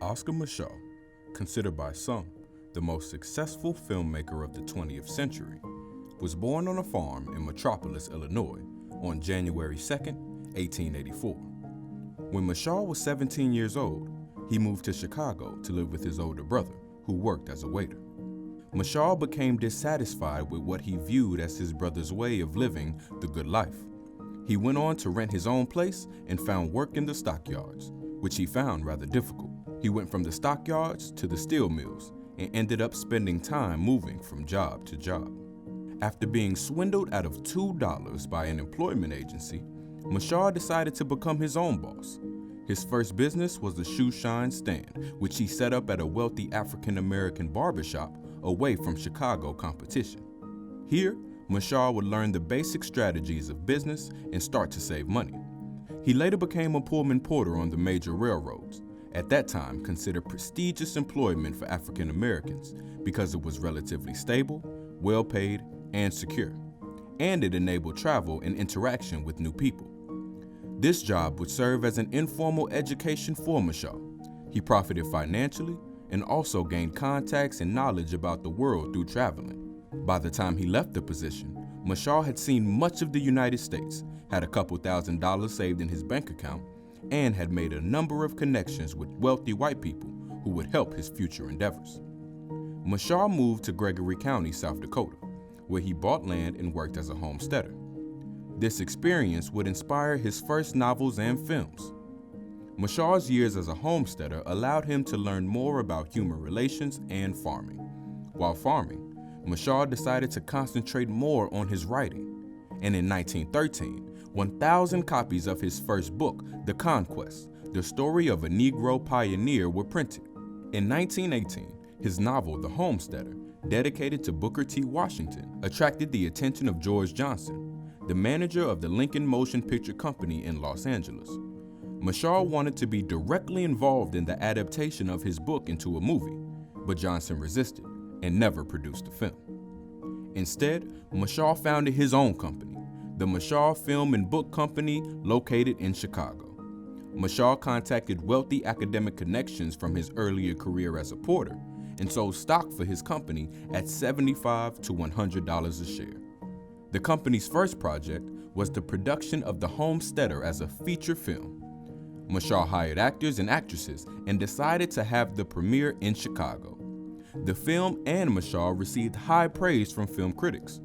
Oscar Micheaux, considered by some the most successful filmmaker of the 20th century, was born on a farm in Metropolis, Illinois on January 2, 1884. When Micheaux was 17 years old, he moved to Chicago to live with his older brother, who worked as a waiter. Micheaux became dissatisfied with what he viewed as his brother's way of living the good life. He went on to rent his own place and found work in the stockyards, which he found rather difficult. He went from the stockyards to the steel mills and ended up spending time moving from job to job. After being swindled out of $2 by an employment agency, Micheaux decided to become his own boss. His first business was the shoe shine stand, which he set up at a wealthy African-American barbershop away from Chicago competition. Here, Micheaux would learn the basic strategies of business and start to save money. He later became a Pullman porter on the major railroads, at that time considered prestigious employment for African Americans because it was relatively stable, well-paid, and secure, and it enabled travel and interaction with new people. This job would serve as an informal education for Micheaux. He profited financially and also gained contacts and knowledge about the world through traveling. By the time he left the position, Micheaux had seen much of the United States, had a couple $1,000s saved in his bank account, and had made a number of connections with wealthy white people who would help his future endeavors. Micheaux moved to Gregory County, South Dakota, where he bought land and worked as a homesteader. This experience would inspire his first novels and films. Micheaux's years as a homesteader allowed him to learn more about human relations and farming. While farming, Micheaux decided to concentrate more on his writing, and in 1913, 1,000 copies of his first book, The Conquest, the story of a Negro pioneer, were printed. In 1918, his novel, The Homesteader, dedicated to Booker T. Washington, attracted the attention of George Johnson, the manager of the Lincoln Motion Picture Company in Los Angeles. Micheaux wanted to be directly involved in the adaptation of his book into a movie, but Johnson resisted and never produced a film. Instead, Micheaux founded his own company, the Micheaux Film and Book Company, located in Chicago. Micheaux contacted wealthy academic connections from his earlier career as a porter and sold stock for his company at $75 to $100 a share. The company's first project was the production of The Homesteader as a feature film. Micheaux hired actors and actresses and decided to have the premiere in Chicago. The film and Micheaux received high praise from film critics.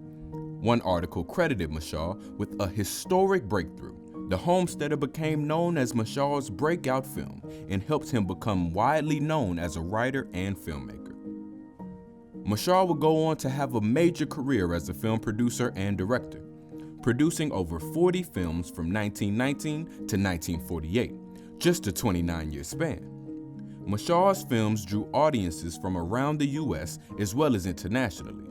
One article credited Micheaux with a historic breakthrough. The Homesteader became known as Micheaux's breakout film and helped him become widely known as a writer and filmmaker. Micheaux would go on to have a major career as a film producer and director, producing over 40 films from 1919 to 1948, just a 29-year span. Micheaux's films drew audiences from around the U.S. as well as internationally.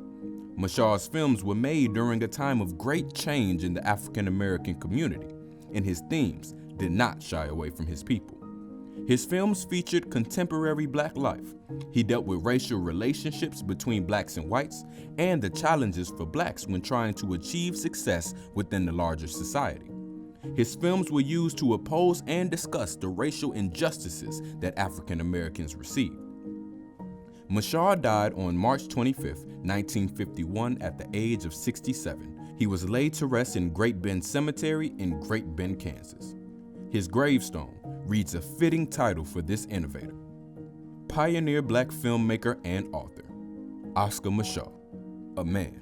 Micheaux's films were made during a time of great change in the African American community, and his themes did not shy away from his people. His films featured contemporary black life. He dealt with racial relationships between blacks and whites and the challenges for blacks when trying to achieve success within the larger society. His films were used to oppose and discuss the racial injustices that African Americans received. Micheaux died on March 25, 1951 at the age of 67. He was laid to rest in Great Bend Cemetery in Great Bend, Kansas. His gravestone reads a fitting title for this innovator: Pioneer Black Filmmaker and Author, Oscar Micheaux, a man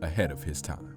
ahead of his time.